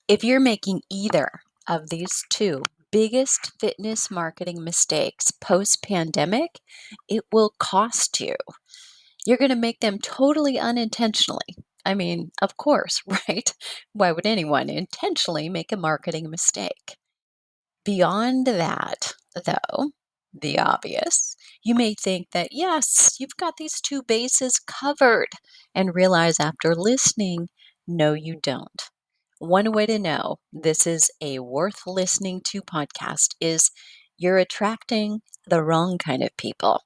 If you're making either of these two biggest fitness marketing mistakes post pandemic, it will cost you. You're going to make them totally unintentionally. I mean, of course, right? Why would anyone intentionally make a marketing mistake? Beyond that, though, the obvious, you may think that, yes, you've got these two bases covered, and realize after listening, no, you don't. One way to know this is a worth listening to podcast is you're attracting the wrong kind of people.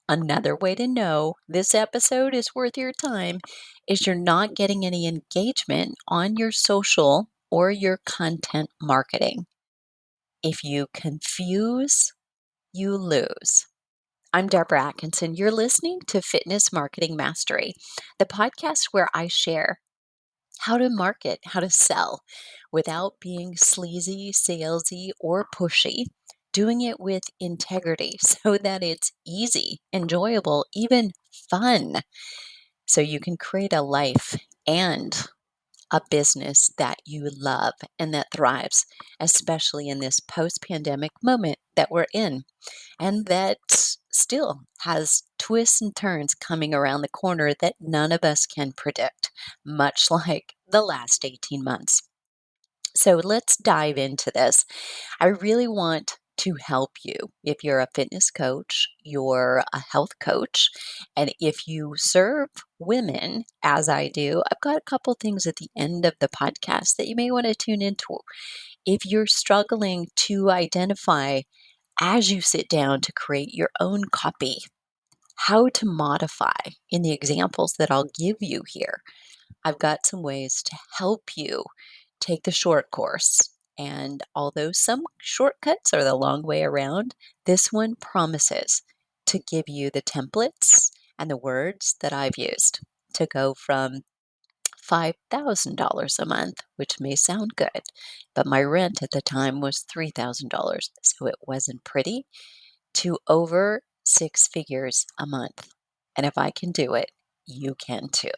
Another way to know this episode is worth your time is you're not getting any engagement on your social or your content marketing. If you confuse, you lose. I'm Deborah Atkinson. You're listening to Fitness Marketing Mastery, the podcast where I share how to market, how to sell without being sleazy, salesy, or pushy, doing it with integrity so that it's easy, enjoyable, even fun, so you can create a life and a business that you love and that thrives, especially in this post pandemic moment that we're in and that still has twists and turns coming around the corner that none of us can predict, much like the last 18 months. So let's dive into this. I really want to help you. If you're a fitness coach, you're a health coach, and if you serve women, as I do, I've got a couple things at the end of the podcast that you may want to tune into. If you're struggling to identify as you sit down to create your own copy, how to modify in the examples that I'll give you here, I've got some ways to help you take the short course. And although some shortcuts are the long way around, this one promises to give you the templates and the words that I've used to go from $5,000 a month, which may sound good, but my rent at the time was $3,000, so it wasn't pretty, to over six figures a month. And if I can do it, you can too.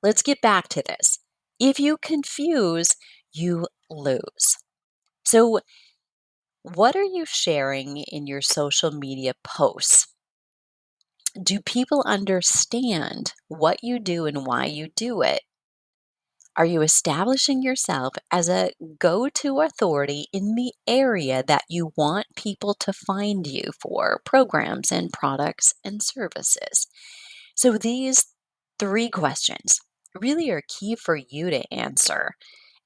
Let's get back to this. If you confuse, you lose. So, what are you sharing in your social media posts? Do people understand what you do and why you do it? Are you establishing yourself as a go to authority in the area that you want people to find you for programs and products and services? So, these three questions really are key for you to answer.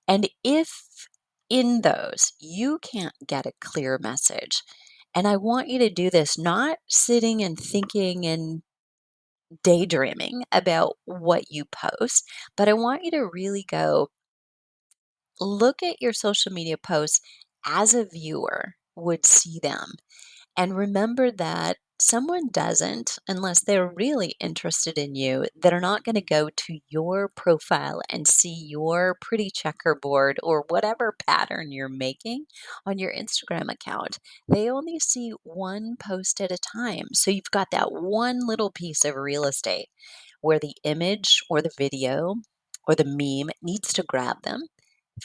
And if in those you can't get a clear message, and I want you to do this not sitting and thinking and daydreaming about what you post, but I want you to really go look at your social media posts as a viewer would see them. And remember that someone doesn't, unless they're really interested in you, that are not going to go to your profile and see your pretty checkerboard or whatever pattern you're making on your Instagram account. They only see one post at a time. So you've got that one little piece of real estate where the image or the video or the meme needs to grab them.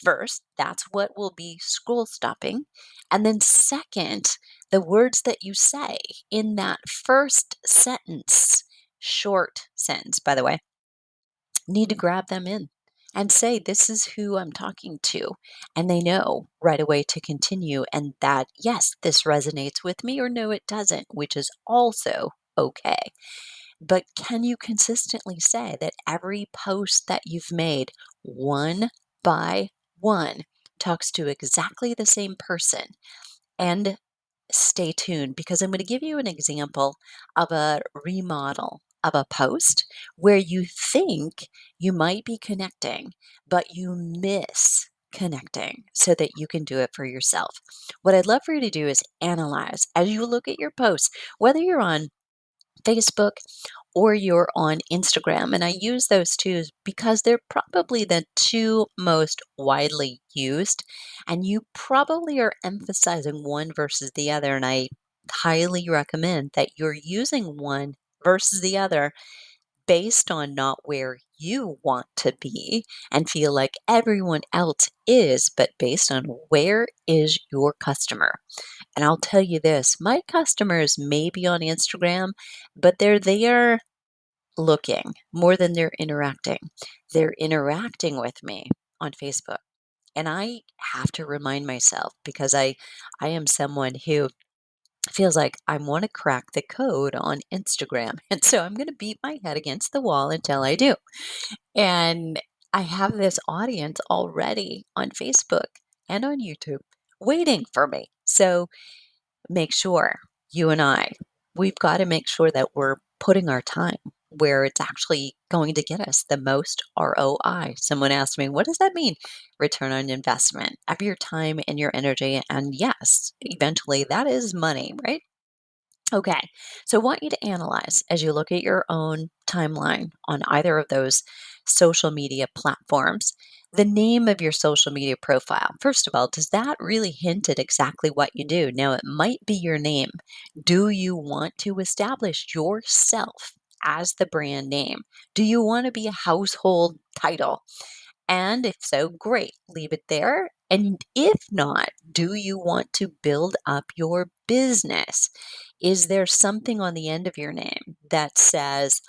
First, that's what will be scroll stopping. And then, second, the words that you say in that first sentence, short sentence, by the way, need to grab them in and say, this is who I'm talking to. And they know right away to continue. And that, yes, this resonates with me, or no, it doesn't, which is also okay. But can you consistently say that every post that you've made, one by one, talks to exactly the same person? And stay tuned because I'm going to give you an example of a remodel of a post where you think you might be connecting, but you miss connecting so that you can do it for yourself. What I'd love for you to do is analyze as you look at your posts, whether you're on Facebook or you're on Instagram. And I use those two because they're probably the two most widely used. And you probably are emphasizing one versus the other. And I highly recommend that you're using one versus the other based on not where you want to be and feel like everyone else is, but based on where is your customer. And I'll tell you this, my customers may be on Instagram, but they're there looking more than they're interacting. They're interacting with me on Facebook. And I have to remind myself because I am someone who feels like I want to crack the code on Instagram. And so I'm going to beat my head against the wall until I do. And I have this audience already on Facebook and on YouTube waiting for me. So make sure you and we've got to make sure that we're putting our time where it's actually going to get us the most ROI. Someone asked me, what does that mean? Return on investment of your time and your energy. And yes, eventually that is money, right? Okay, so I want you to analyze as you look at your own timeline on either of those social media platforms, the name of your social media profile. First of all, does that really hint at exactly what you do? Now, it might be your name. Do you want to establish yourself as the brand name? Do you want to be a household title? And if so, great, leave it there. And if not, do you want to build up your business? Is there something on the end of your name that says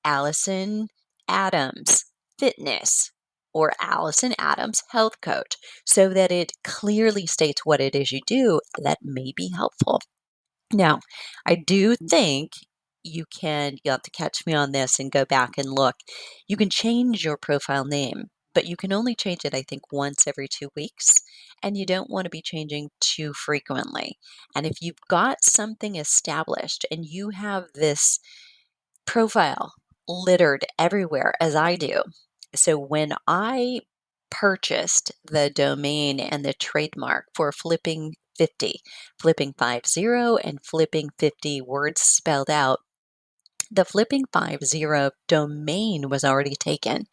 Allison Adams Fitness or Allison Adams Health Coach so that it clearly states what it is you do? That may be helpful. Now, I do think you'll have to catch me on this and go back and look. You can change your profile name, but you can only change it, I think, once every 2 weeks. And you don't want to be changing too frequently. And if you've got something established and you have this profile littered everywhere, as I do. So when I purchased the domain and the trademark for flipping 50 and flipping 50 words spelled out, the flipping 50 domain was already taken.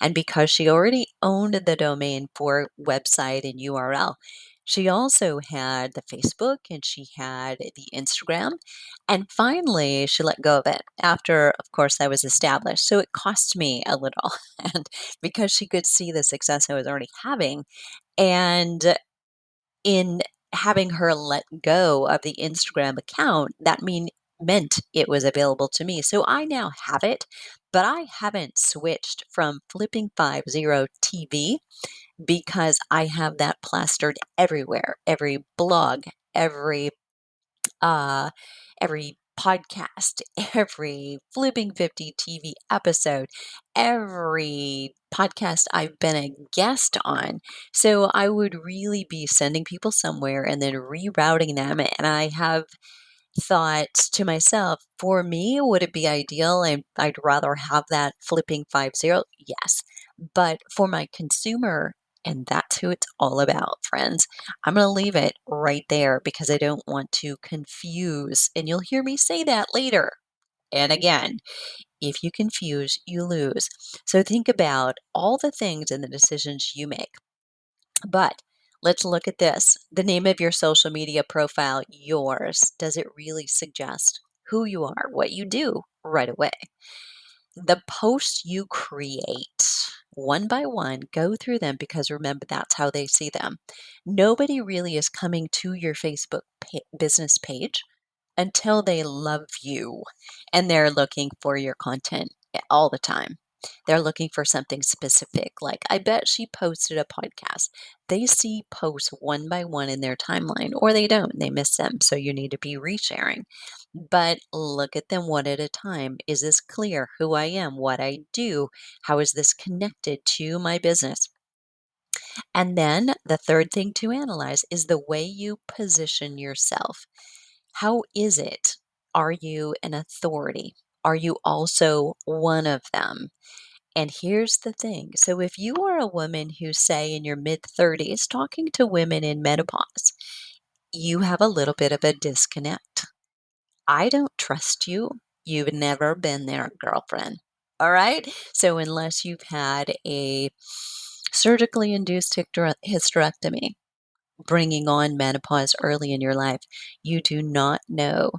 And because she already owned the domain for website and URL, she also had the Facebook and she had the Instagram. And finally, she let go of it after, of course, I was established. So it cost me a little. And because she could see the success I was already having, and in having her let go of the Instagram account, meant it was available to me. So I now have it, but I haven't switched from Flipping 50 TV because I have that plastered everywhere. Every blog, every uh every podcast, every Flipping 50 TV episode, every podcast I've been a guest on. So I would really be sending people somewhere and then rerouting them. And I have thought to myself, for me, would it be ideal? And I'd rather have that flipping 50. Yes. But for my consumer, and that's who it's all about, friends, I'm going to leave it right there because I don't want to confuse. And you'll hear me say that later. And again, if you confuse, you lose. So think about all the things and the decisions you make. But let's look at this. The name of your social media profile, yours, does it really suggest who you are, what you do right away? The posts you create, one by one, go through them because remember, that's how they see them. Nobody really is coming to your Facebook business page until they love you and they're looking for your content all the time. They're looking for something specific. Like, I bet she posted a podcast. They see posts one by one in their timeline, or they don't. They miss them. So you need to be resharing. But look at them one at a time. Is this clear who I am, what I do? How is this connected to my business? And then the third thing to analyze is the way you position yourself. How is it? Are you an authority? Are you also one of them? And here's the thing. So if you are a woman who's, say, in your mid 30s talking to women in menopause, you have a little bit of a disconnect. I don't trust you. You've never been there, girlfriend. All right. So unless you've had a surgically induced hysterectomy, bringing on menopause early in your life, you do not know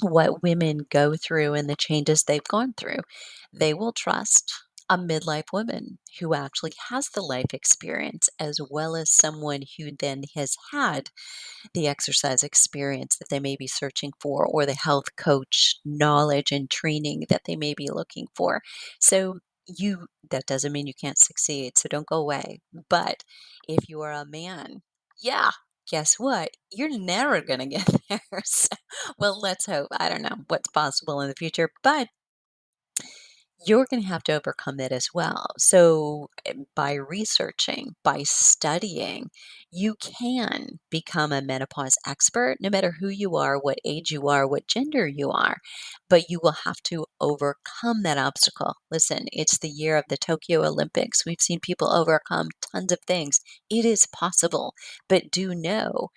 what women go through and the changes they've gone through. They will trust a midlife woman who actually has the life experience, as well as someone who then has had the exercise experience that they may be searching for, or the health coach knowledge and training that they may be looking for. So that doesn't mean you can't succeed, so don't go away. But if you are a man, yeah, guess what? You're never going to get there. So, well, let's hope. I don't know what's possible in the future, but you're going to have to overcome that as well. So, by researching, by studying, you can become a menopause expert no matter who you are, what age you are, what gender you are. But you will have to overcome that obstacle. Listen, it's the year of the Tokyo Olympics. We've seen people overcome tons of things. It is possible. But do know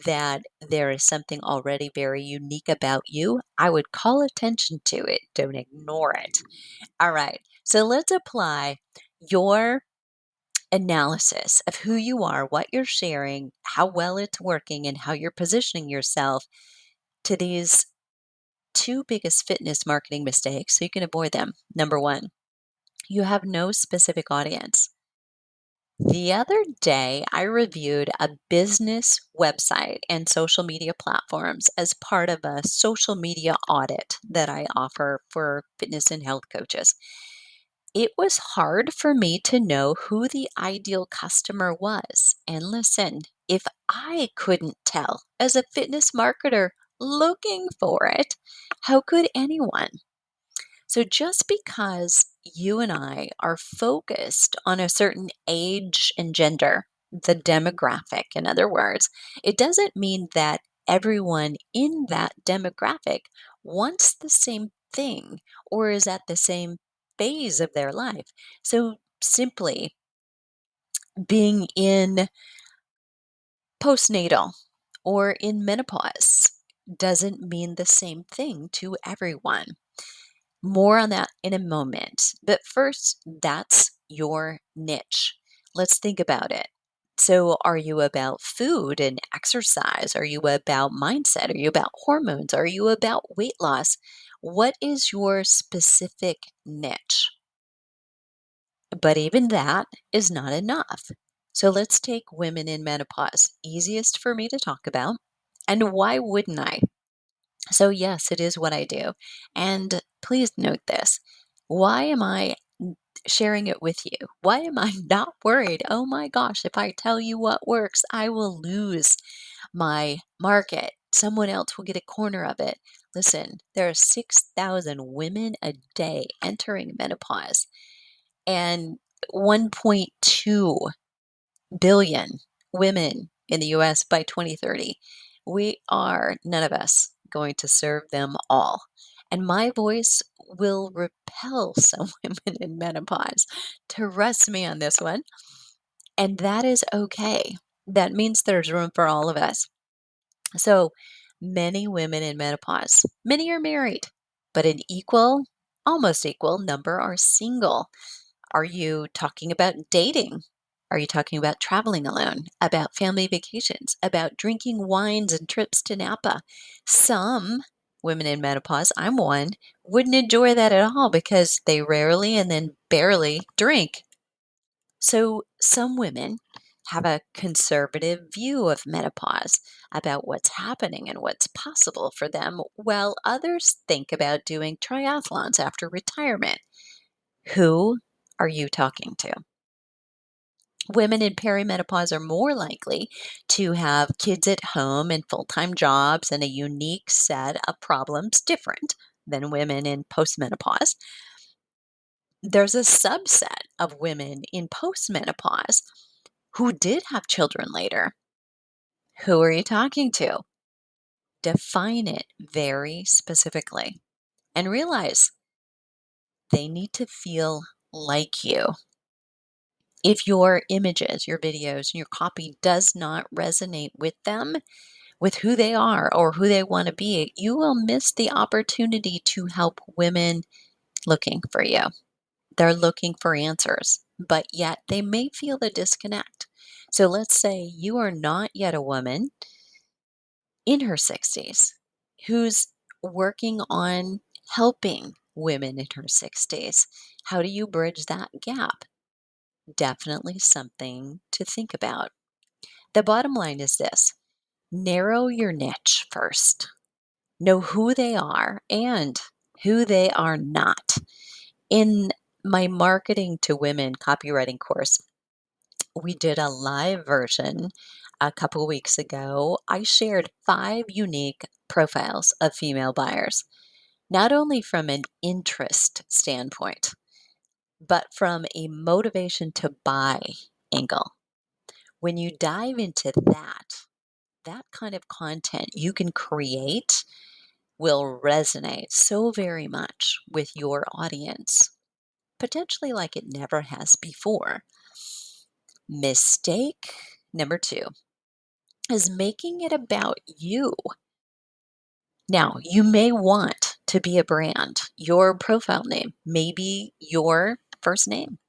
that there is something already very unique about you. I would call attention to it, don't ignore it. All right. So let's apply your analysis of who you are, what you're sharing, how well it's working, and how you're positioning yourself to these two biggest fitness marketing mistakes so you can avoid them. Number one, you have no specific audience. The other day, I reviewed a business website and social media platforms as part of a social media audit that I offer for fitness and health coaches. It was hard for me to know who the ideal customer was. And listen, if I couldn't tell as a fitness marketer looking for it, how could anyone? So just because you and I are focused on a certain age and gender, the demographic, in other words, it doesn't mean that everyone in that demographic wants the same thing or is at the same phase of their life. So simply being in postnatal or in menopause doesn't mean the same thing to everyone. More on that in a moment. But first, that's your niche. Let's think about it. So, are you about food and exercise? Are you about mindset? Are you about hormones? Are you about weight loss? What is your specific niche? But even that is not enough. So, let's take women in menopause, easiest for me to talk about. And why wouldn't I? So, yes, it is what I do. And please note this. Why am I sharing it with you? Why am I not worried? Oh my gosh, if I tell you what works, I will lose my market. Someone else will get a corner of it. Listen, there are 6,000 women a day entering menopause and 1.2 billion women in the US by 2030. We are, none of us, going to serve them all. And my voice will repel some women in menopause. Trust me on this one. And that is okay. That means there's room for all of us. So many women in menopause, many are married, but an equal, almost equal number are single. Are you talking about dating? Are you talking about traveling alone, about family vacations, about drinking wines and trips to Napa? Some women in menopause, I'm one, wouldn't enjoy that at all because they rarely and then barely drink. So some women have a conservative view of menopause about what's happening and what's possible for them, while others think about doing triathlons after retirement. Who are you talking to? Women in perimenopause are more likely to have kids at home and full time jobs and a unique set of problems different than women in postmenopause. There's a subset of women in postmenopause who did have children later. Who are you talking to? Define it very specifically and realize they need to feel like you. If your images, your videos, and your copy does not resonate with them, with who they are or who they want to be, you will miss the opportunity to help women looking for you. They're looking for answers, but yet they may feel the disconnect. So let's say you are not yet a woman in her 60s who's working on helping women in her 60s. How do you bridge that gap? Definitely something to think about. The bottom line is this: narrow your niche first. Know who they are and who they are not. In my Marketing to Women copywriting course, we did a live version a couple weeks ago. I shared 5 unique profiles of female buyers, not only from an interest standpoint, but from a motivation to buy angle. When you dive into that kind of content you can create will resonate so very much with your audience, potentially like it never has before. Mistake number 2 is making it about you. Now, you may want to be a brand. Your profile name may be your first name.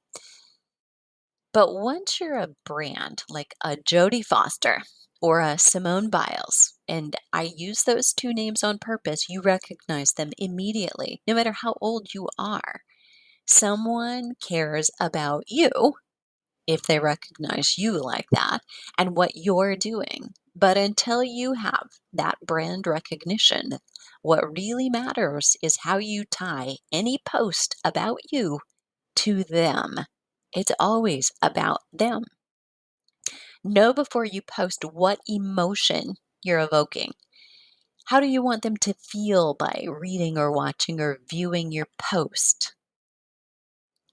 But once you're a brand like a Jodie Foster or a Simone Biles, and I use those 2 names on purpose, you recognize them immediately, no matter how old you are. Someone cares about you if they recognize you like that and what you're doing. But until you have that brand recognition, what really matters is how you tie any post about you to them. It's always about them. Know before you post what emotion you're evoking. How do you want them to feel by reading or watching or viewing your post?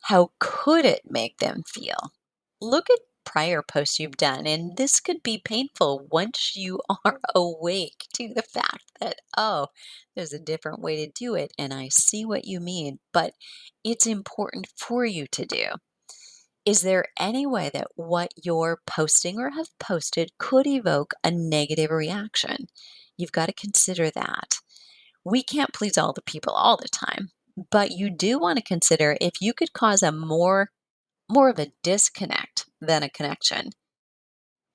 How could it make them feel? Look at prior posts you've done, and this could be painful once you are awake to the fact that, oh, there's a different way to do it, and I see what you mean, but it's important for you to do. Is there any way that what you're posting or have posted could evoke a negative reaction? You've got to consider that. We can't please all the people all the time, but you do want to consider if you could cause a more of a disconnect than a connection.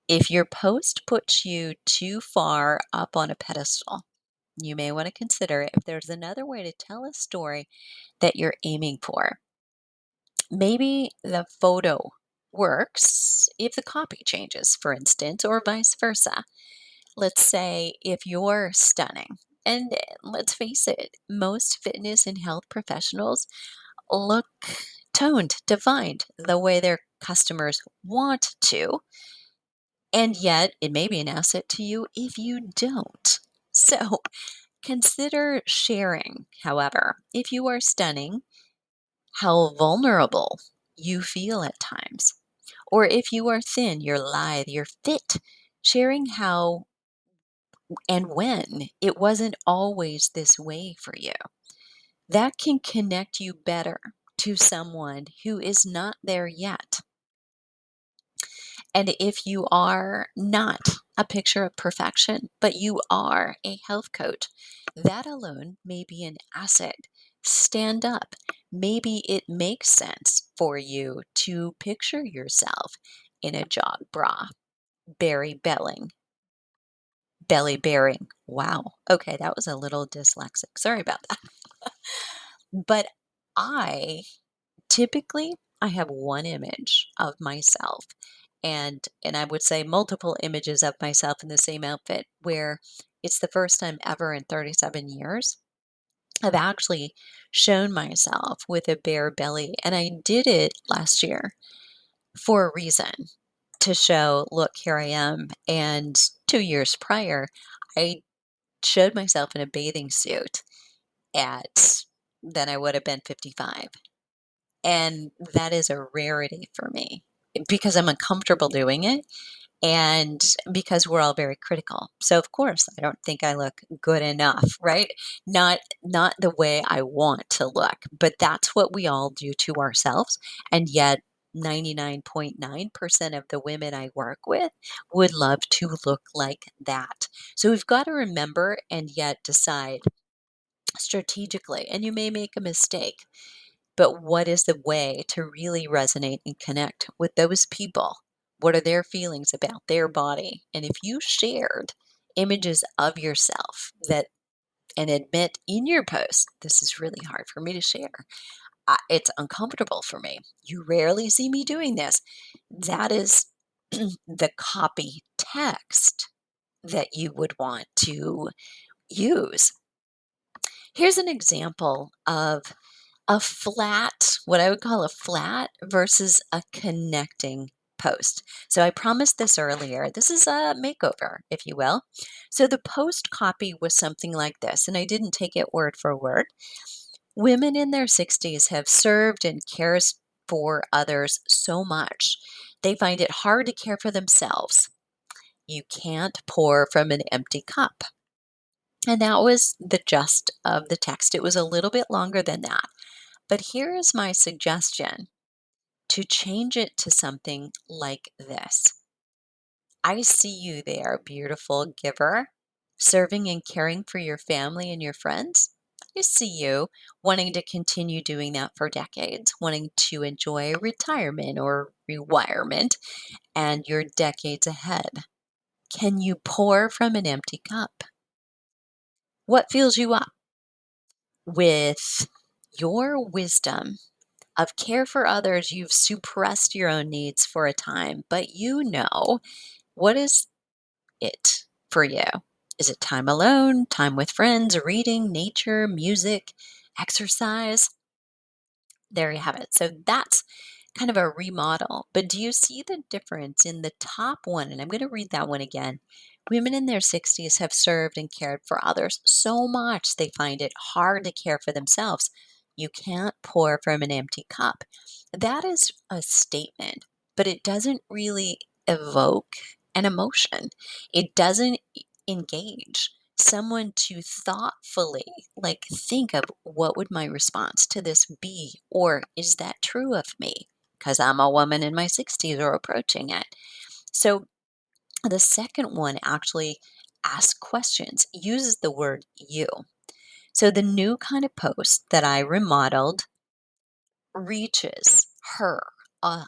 If your post puts you too far up on a pedestal, you may want to consider if there's another way to tell a story that you're aiming for. Maybe the photo works if the copy changes, for instance, or vice versa. Let's say if you're stunning, and let's face it, most fitness and health professionals look toned, defined the way their customers want to, and yet it may be an asset to you if you don't. So consider sharing, however, if you are stunning, how vulnerable you feel at times. Or if you are thin, you're lithe, you're fit, sharing how and when it wasn't always this way for you. That can connect you better to someone who is not there yet. And if you are not a picture of perfection, but you are a health coach, that alone may be an asset. Stand up. Maybe it makes sense for you to picture yourself in a jog bra, belly bearing. Wow. Okay, that was a little dyslexic. Sorry about that. But I typically I have one image of myself and I would say multiple images of myself in the same outfit where it's the first time ever in 37 years I've actually shown myself with a bare belly, and I did it last year for a reason, to show, look, here I am. And 2 years prior, I showed myself in a bathing suit at then I would have been 55. And that is a rarity for me because I'm uncomfortable doing it and because we're all very critical. So of course, I don't think I look good enough, right? Not the way I want to look, but that's what we all do to ourselves. And yet 99.9% of the women I work with would love to look like that. So we've got to remember and yet decide strategically, and you may make a mistake, but what is the way to really resonate and connect with those people? What are their feelings about their body? And if you shared images of yourself that and admit in your post, this is really hard for me to share. It's uncomfortable for me. You rarely see me doing this. That is the copy text that you would want to use. Here's an example of a flat, what I would call a flat versus a connecting post. So I promised this earlier. This is a makeover, if you will. So the post copy was something like this, and I didn't take it word for word. Women in their 60s have served and cares for others so much. They find it hard to care for themselves. You can't pour from an empty cup. And that was the gist of the text. It was a little bit longer than that. But here is my suggestion to change it to something like this. I see you there, beautiful giver, serving and caring for your family and your friends. I see you wanting to continue doing that for decades, wanting to enjoy retirement or rewirement and your decades ahead. Can you pour from an empty cup? What fills you up with your wisdom of care for others? You've suppressed your own needs for a time, but you know, what is it for you? Is it time alone, time with friends, reading, nature, music, exercise? There you have it. So that's kind of a remodel. But do you see the difference in the top one? And I'm going to read that one again. Women in their 60s have served and cared for others so much they find it hard to care for themselves. You can't pour from an empty cup. That is a statement, but it doesn't really evoke an emotion. It doesn't engage someone to thoughtfully think of what would my response to this be, or is that true of me because I'm a woman in my 60s or approaching it. So the second one actually asks questions, uses the word you. So the new kind of post that I remodeled reaches her, a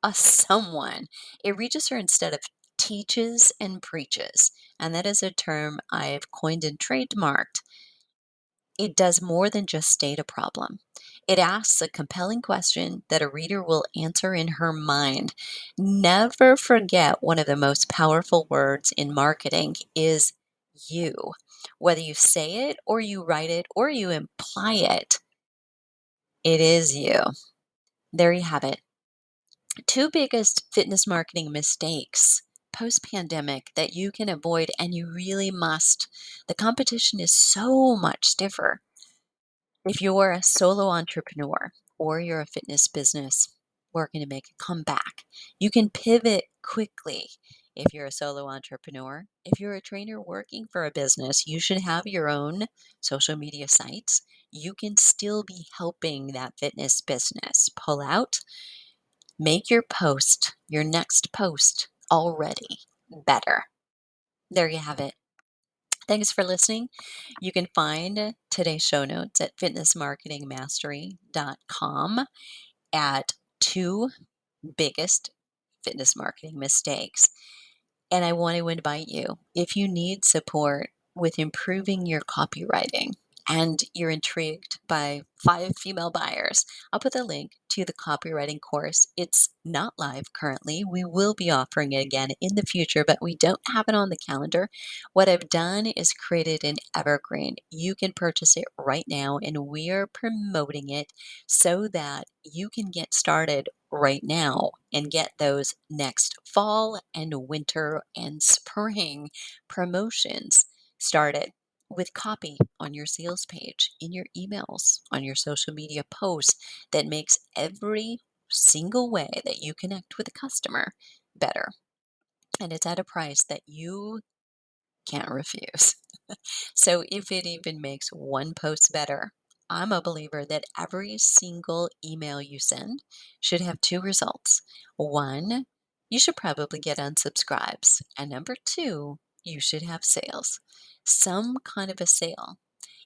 a someone. It reaches her instead of teaches and preaches. And that is a term I've coined and trademarked. It does more than just state a problem. It asks a compelling question that a reader will answer in her mind. Never forget, one of the most powerful words in marketing is you. Whether you say it or you write it or you imply it, it is you. There you have it. Two biggest fitness marketing mistakes post pandemic that you can avoid, and you really must. The competition is so much stiffer. If you're a solo entrepreneur or you're a fitness business working to make a comeback, you can pivot quickly. If you're a solo entrepreneur, if you're a trainer working for a business, you should have your own social media sites. You can still be helping that fitness business pull out. Make your post, your next post, already better. There you have it. Thanks for listening. You can find today's show notes at fitnessmarketingmastery.com at two biggest fitness marketing mistakes. And I want to invite you, if you need support with improving your copywriting and you're intrigued by 5 female buyers, I'll put the link to the copywriting course. It's not live currently. We will be offering it again in the future, but we don't have it on the calendar. What I've done is created an evergreen. You can purchase it right now, and we are promoting it so that you can get started right now and get those next fall and winter and spring promotions started with copy on your sales page, in your emails, on your social media posts that makes every single way that you connect with a customer better. And it's at a price that you can't refuse. So if it even makes one post better, I'm a believer that every single email you send should have two results. One, you should probably get unsubscribes. And number two, you should have sales. Some kind of a sale,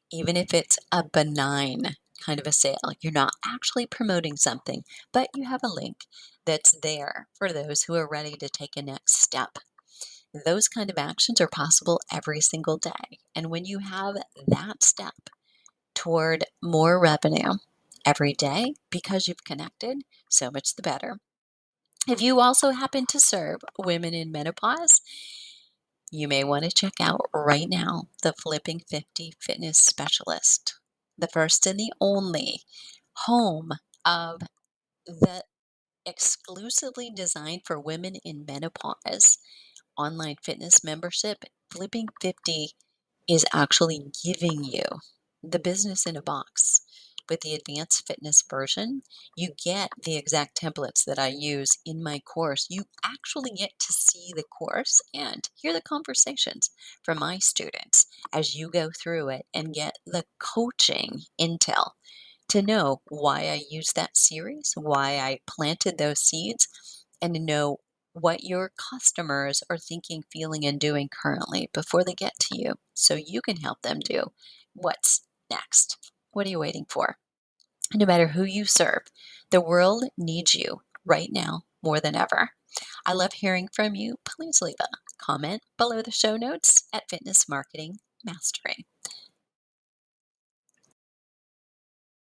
even if it's a benign kind of a sale. You're not actually promoting something, but you have a link that's there for those who are ready to take a next step. Those kind of actions are possible every single day. And when you have that step toward more revenue every day because you've connected, so much the better. If you also happen to serve women in menopause, you may want to check out right now the Flipping 50 Fitness Specialist, the first and the only home of the exclusively designed for women in menopause online fitness membership. Flipping 50 is actually giving you the business in a box. With the advanced fitness version, you get the exact templates that I use in my course. You actually get to see the course and hear the conversations from my students as you go through it and get the coaching intel to know why I used that series, why I planted those seeds, and to know what your customers are thinking, feeling, and doing currently before they get to you so you can help them do what's next. What are you waiting for? No matter who you serve, the world needs you right now more than ever. I love hearing from you. Please leave a comment below the show notes at Fitness Marketing Mastery.